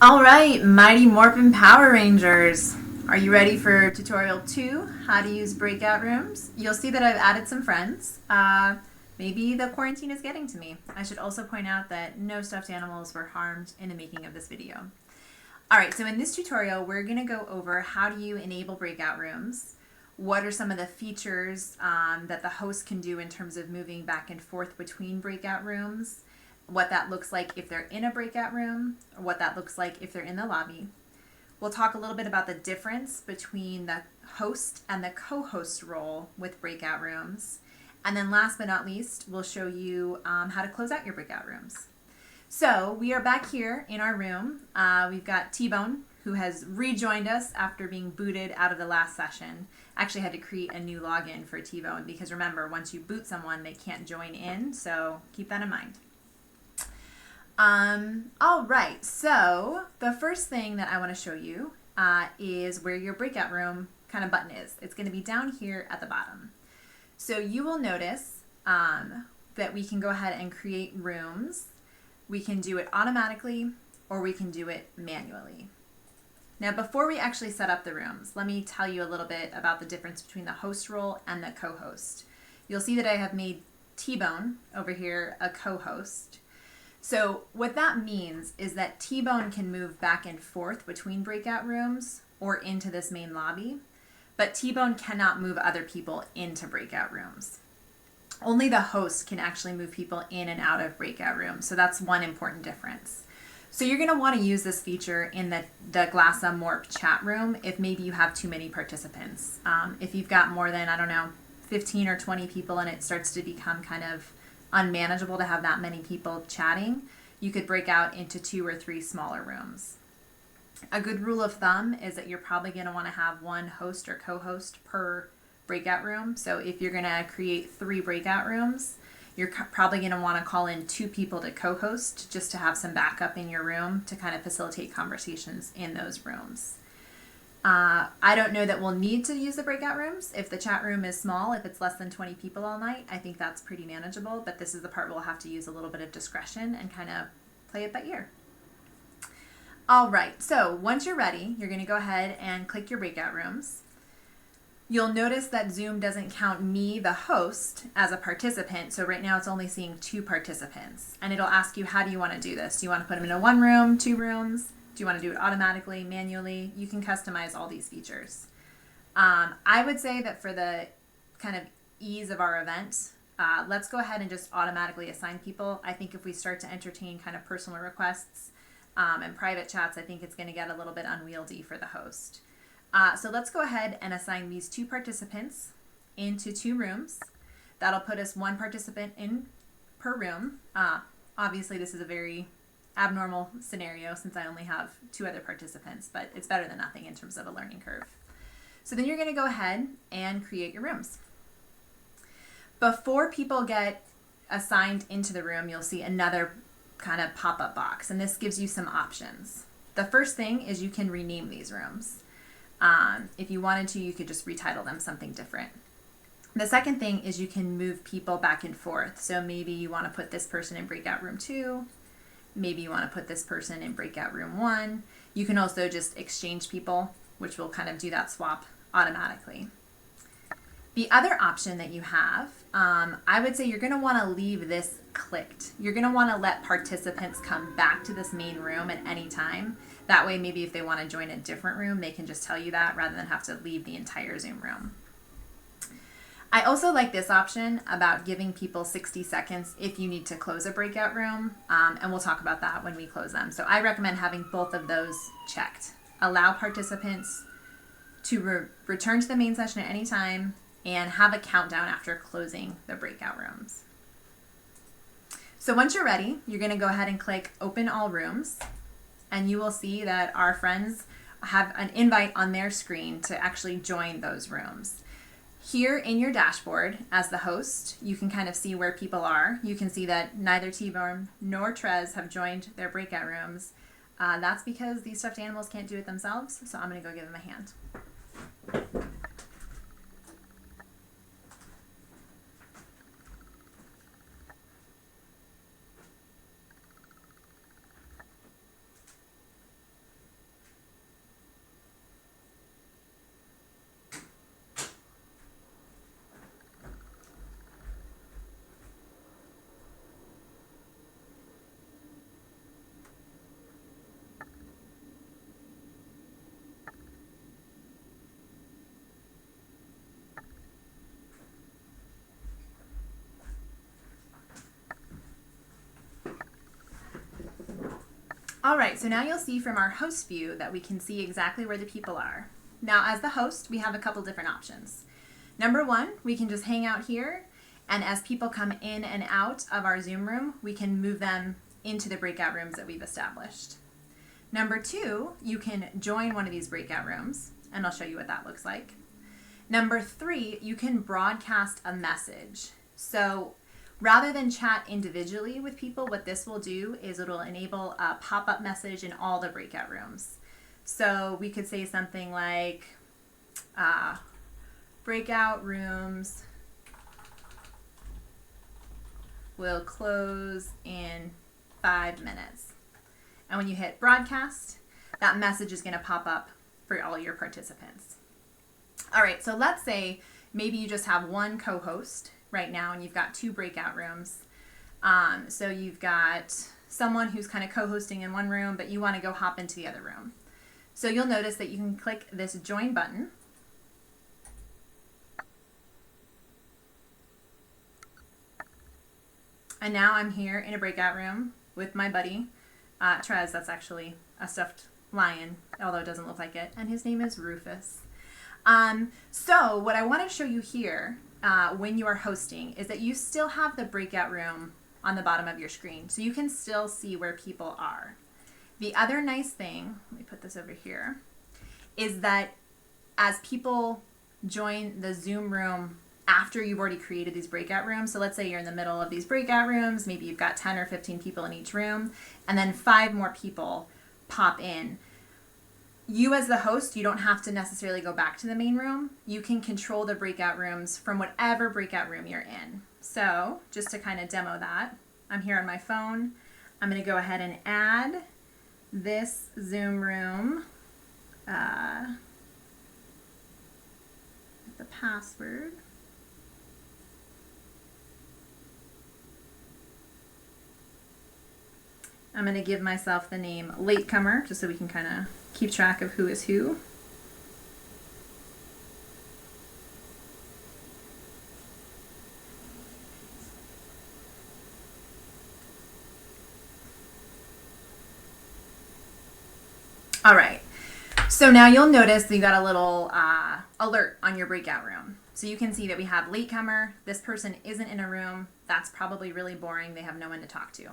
All right, Mighty Morphin Power Rangers. Are you ready for tutorial 2, how to use breakout rooms? You'll see that I've added some friends. Maybe the quarantine is getting to me. I should also point out that no stuffed animals were harmed in the making of this video. All right, so in this tutorial, we're gonna go over how do you enable breakout rooms, what are some of the features that the host can do in terms of moving back and forth between breakout rooms, what that looks like if they're in a breakout room, or what that looks like if they're in the lobby. We'll talk a little bit about the difference between the host and the co-host role with breakout rooms. And then last but not least, we'll show you how to close out your breakout rooms. So we are back here in our room. We've got T-Bone, who has rejoined us after being booted out of the last session. Actually had to create a new login for T-Bone because remember, once you boot someone, they can't join in, so keep that in mind. All right, so the first thing that I want to show you is where your breakout room kind of button is. It's going to be down here at the bottom. So you will notice that we can go ahead and create rooms. We can do it automatically or we can do it manually. Now, before we actually set up the rooms, let me tell you a little bit about the difference between the host role and the co-host. You'll see that I have made T-Bone over here a co-host. So what that means is that T-Bone can move back and forth between breakout rooms or into this main lobby, but T-Bone cannot move other people into breakout rooms. Only the host can actually move people in and out of breakout rooms, so that's one important difference. So you're going to want to use this feature in the GLASA Morp chat room if maybe you have too many participants. If you've got more than, 15 or 20 people and it starts to become kind of unmanageable to have that many people chatting, you could break out into 2 or 3 smaller rooms. A good rule of thumb is that you're probably going to want to have one host or co-host per breakout room. So if you're going to create 3 breakout rooms, you're probably going to want to call in 2 people to co-host just to have some backup in your room to kind of facilitate conversations in those rooms. I don't know that we'll need to use the breakout rooms. If the chat room is small, if it's less than 20 people all night, I think that's pretty manageable, but this is the part we'll have to use a little bit of discretion and kind of play it by ear. All right, so once you're ready, you're going to go ahead and click your breakout rooms. You'll notice that Zoom doesn't count me, the host, as a participant, so right now it's only seeing 2 participants. And it'll ask you, how do you want to do this? Do you want to put them in a 1 room, 2 rooms? Do you want to do it automatically, manually? You can customize all these features. I would say that for the kind of ease of our event, let's go ahead and just automatically assign people. I think if we start to entertain kind of personal requests and private chats, I think it's going to get a little bit unwieldy for the host. So let's go ahead and assign these 2 participants into 2 rooms. That'll put us 1 participant in per room. Obviously, this is a very abnormal scenario since I only have 2 other participants, but it's better than nothing in terms of a learning curve. So then you're going to go ahead and create your rooms. Before people get assigned into the room, you'll see another kind of pop-up box, and this gives you some options. The first thing is you can rename these rooms. If you wanted to, you could just retitle them something different. The second thing is you can move people back and forth. So maybe you want to put this person in breakout room 2, maybe you want to put this person in breakout room 1. You can also just exchange people, which will kind of do that swap automatically. The other option that you have, I would say you're going to want to leave this clicked. You're going to want to let participants come back to this main room at any time. That way, maybe if they want to join a different room, they can just tell you that rather than have to leave the entire Zoom room. I also like this option about giving people 60 seconds if you need to close a breakout room, and we'll talk about that when we close them. So I recommend having both of those checked. Allow participants to return to the main session at any time and have a countdown after closing the breakout rooms. So once you're ready, you're going to go ahead and click Open All Rooms, and you will see that our friends have an invite on their screen to actually join those rooms. Here in your dashboard, as the host, you can kind of see where people are. You can see that neither T-Bone nor Trez have joined their breakout rooms. That's because these stuffed animals can't do it themselves, so I'm going to go give them a hand. All right, so now you'll see from our host view that we can see exactly where the people are. Now, as the host, we have a couple different options. Number one, we can just hang out here, and as people come in and out of our Zoom room, we can move them into the breakout rooms that we've established. Number two, you can join one of these breakout rooms, and I'll show you what that looks like. Number three, you can broadcast a message. So rather than chat individually with people, what this will do is it'll enable a pop-up message in all the breakout rooms. So we could say something like, breakout rooms will close in 5 minutes. And when you hit broadcast, that message is going to pop up for all your participants. All right, so let's say maybe you just have one co-host right now and you've got 2 breakout rooms. So you've got someone who's kind of co-hosting in one room, but you want to go hop into the other room. So you'll notice that you can click this join button. And now I'm here in a breakout room with my buddy, Trez. That's actually a stuffed lion, although it doesn't look like it. And his name is Rufus. So what I want to show you here when you are hosting is that you still have the breakout room on the bottom of your screen. So you can still see where people are. The other nice thing, let me put this over here, is that as people join the Zoom room after you've already created these breakout rooms, so let's say you're in the middle of these breakout rooms, maybe you've got 10 or 15 people in each room, and then 5 more people pop in. You as the host, you don't have to necessarily go back to the main room. You can control the breakout rooms from whatever breakout room you're in. So just to kind of demo that, I'm here on my phone. I'm going to go ahead and add this Zoom room, the password. I'm going to give myself the name Latecomer, just so we can kind of keep track of who is who. All right, so now you'll notice that you got a little alert on your breakout room. So you can see that we have Latecomer. This person isn't in a room. That's probably really boring. They have no one to talk to.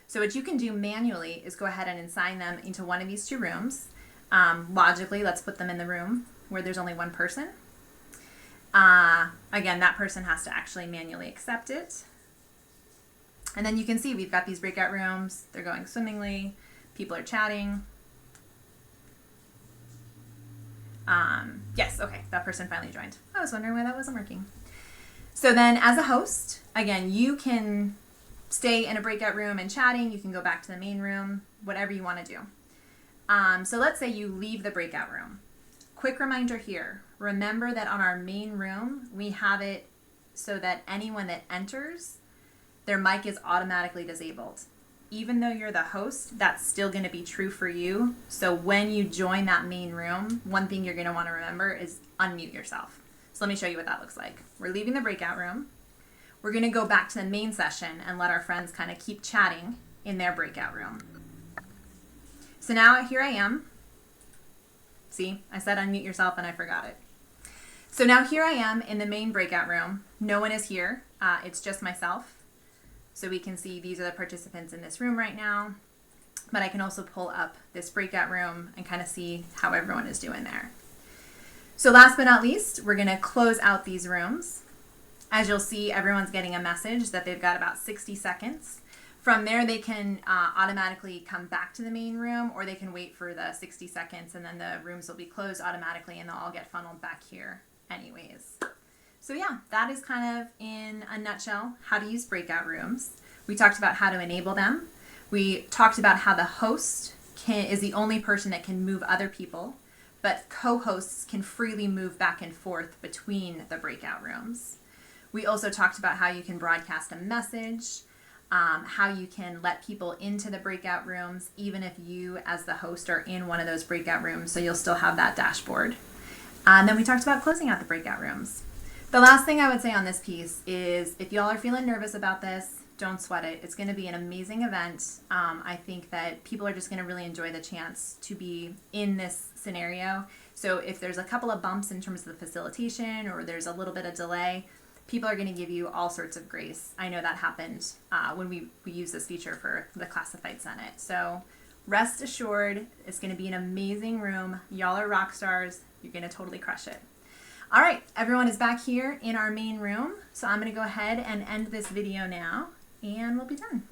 So what you can do manually is go ahead and assign them into one of these 2 rooms. Logically, let's put them in the room where there's only one person. Again, that person has to actually manually accept it. And then you can see we've got these breakout rooms. They're going swimmingly. People are chatting. Yes, okay, that person finally joined. I was wondering why that wasn't working. So then as a host, again, you can stay in a breakout room and chatting. You can go back to the main room, whatever you want to do. So let's say you leave the breakout room. Quick reminder here, remember that on our main room, we have it so that anyone that enters, their mic is automatically disabled. Even though you're the host, that's still going to be true for you. So when you join that main room, one thing you're going to want to remember is unmute yourself. So let me show you what that looks like. We're leaving the breakout room. We're going to go back to the main session and let our friends kind of keep chatting in their breakout room. So now here I am. See, I said unmute yourself and I forgot it. So now here I am in the main breakout room. No one is here. It's just myself. So we can see these are the participants in this room right now. But I can also pull up this breakout room and kind of see how everyone is doing there. So last but not least, we're going to close out these rooms. As you'll see, everyone's getting a message that they've got about 60 seconds. From there, they can automatically come back to the main room, or they can wait for the 60 seconds and then the rooms will be closed automatically and they'll all get funneled back here anyways. So yeah, that is kind of in a nutshell how to use breakout rooms. We talked about how to enable them. We talked about how the host is the only person that can move other people, but co-hosts can freely move back and forth between the breakout rooms. We also talked about how you can broadcast a message, how you can let people into the breakout rooms, even if you as the host are in one of those breakout rooms, so you'll still have that dashboard. And then we talked about closing out the breakout rooms. The last thing I would say on this piece is if y'all are feeling nervous about this, don't sweat it. It's going to be an amazing event. I think that people are just going to really enjoy the chance to be in this scenario. So if there's a couple of bumps in terms of the facilitation or there's a little bit of delay, people are going to give you all sorts of grace. I know that happened when we used this feature for the Classified Senate. So rest assured, it's going to be an amazing room. Y'all are rock stars. You're going to totally crush it. All right, everyone is back here in our main room. So I'm going to go ahead and end this video now, and we'll be done.